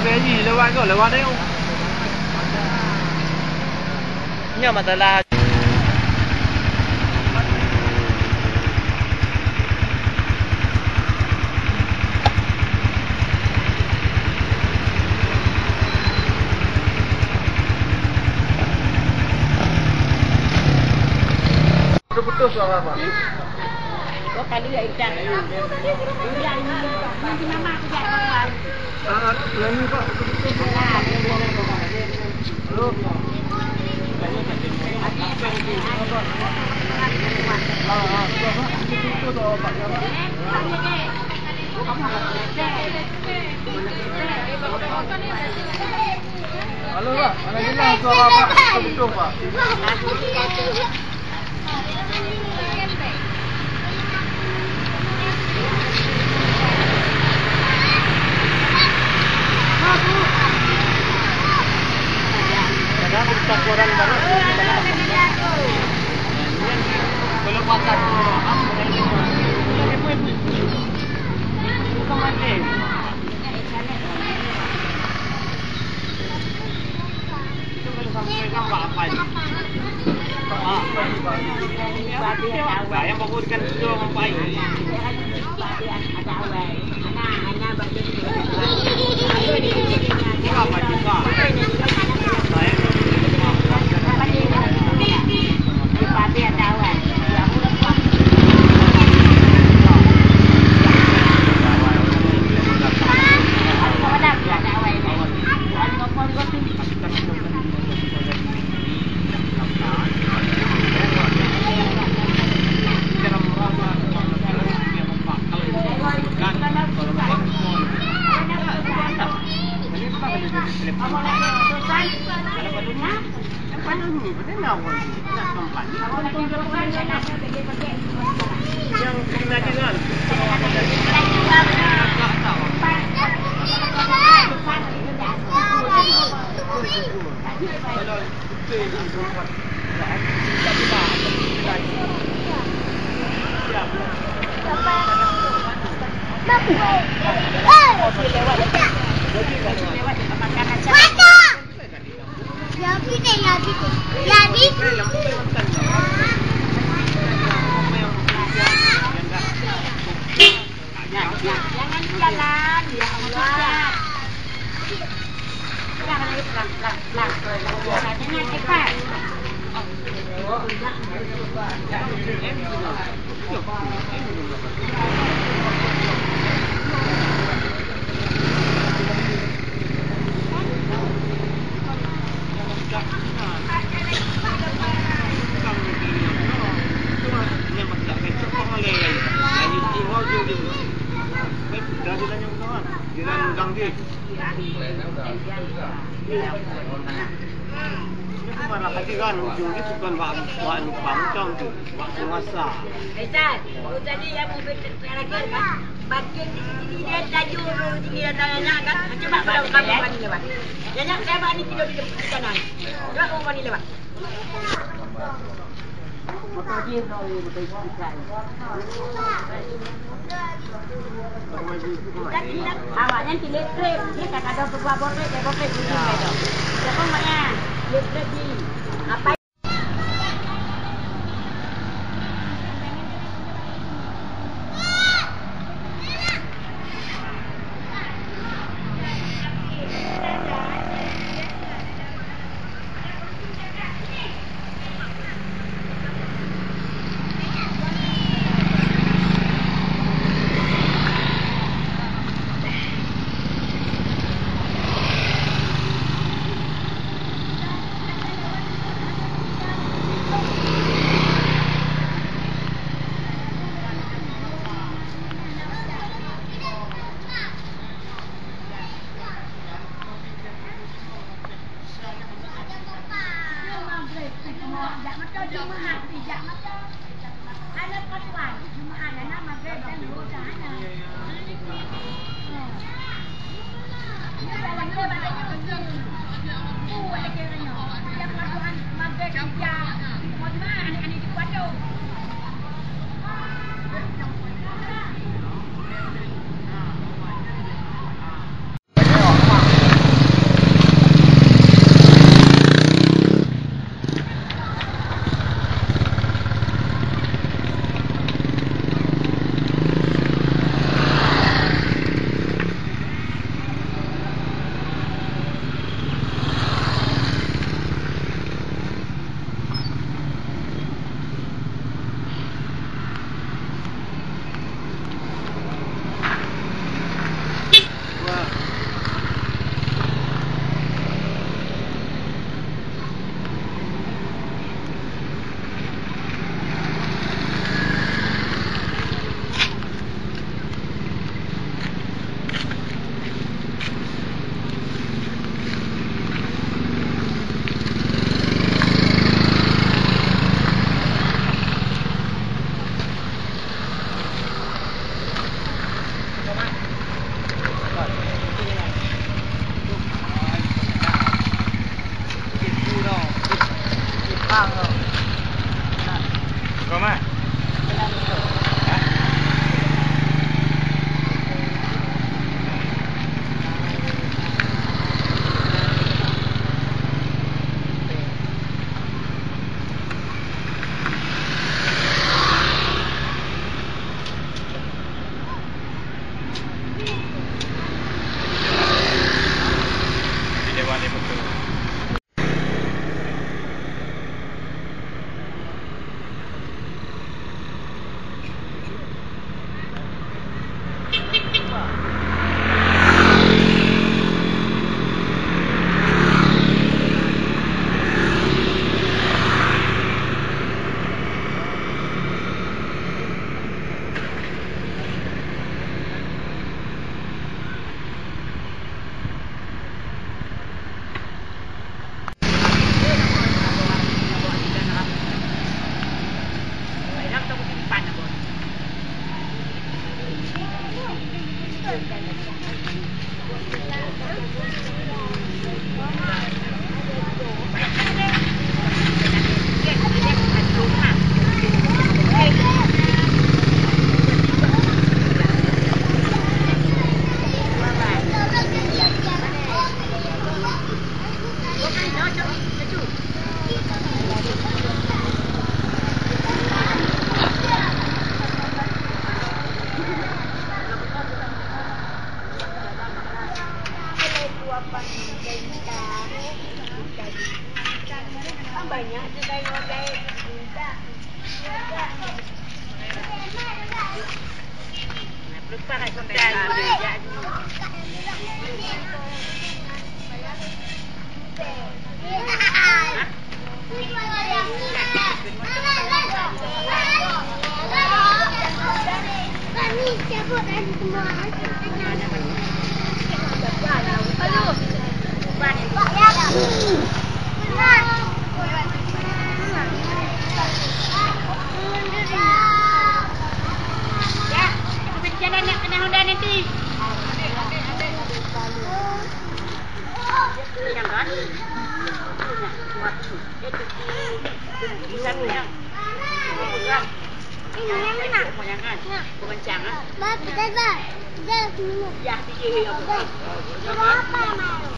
gì lewat đấy không? Nhưng mà thật là betul suara apa? Oh kali ya ikan. Yang nanti mama aku jalan. Ini Pak, betul. Halo. Halo Pak, mana jelas suara Pak? Betul Pak. Kita koran baru. Belum pasar. Yang bagus kan itu mampai. Apa juga? Kan ujungnya bukan bangcong tuh, penguasa. Ustaz, tadi yang mau bercakap kan, bagian di sini dia tajur di tanah kan, coba kalau kamu mandi lewat. Jangan saya mandi tidak di kanan. Coba kamu mandi lewat. Motor dia tahu betul ikan. Awaknya nanti letrip, dia tak ada berbuat borek, dia borek di sini ada. Siapa maknya? Letrip ni. Apa? Có mà. Banyak juga yang lupa kat hotel. Kami cabut dan semua. Jalan nak kena Honda nanti. Yang kan? Bisa bilang. Yang nak? Yang kan? Bukan jangan. Bab, dah bab. Dah minum. Ya, dia apa? Berapa mal?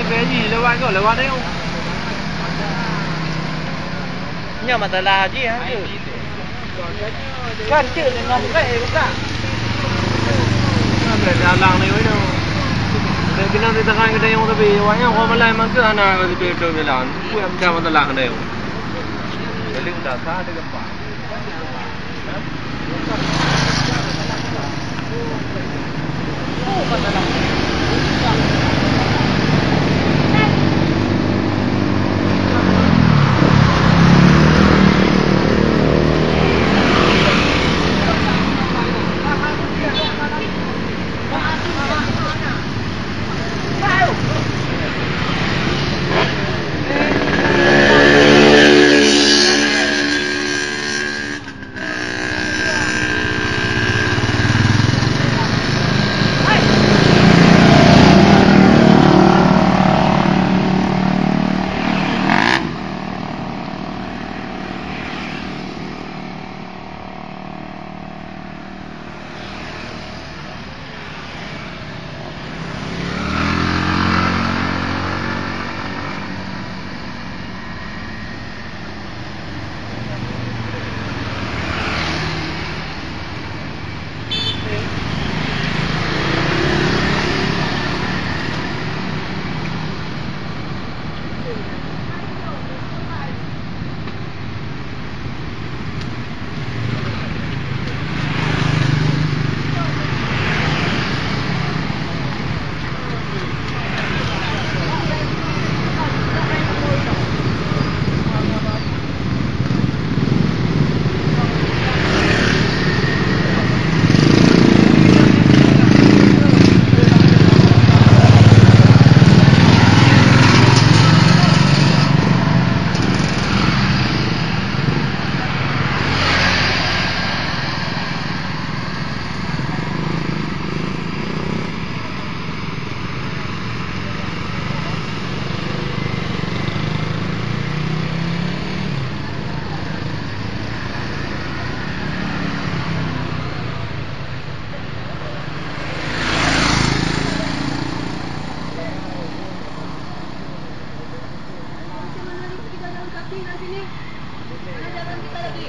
Cái gì lewat kok lewat ni. Nya masalah je ha. Kan cik dengan baik bukan. Ada dalang ni tu. Dia kena ditekan kedai yang tapi wanya kau malai mangsa anak itu bilang. Ku yang macam masalah kedai. Jadi dah sah ada gempa. Oh masalah. Mana jalan kita lagi?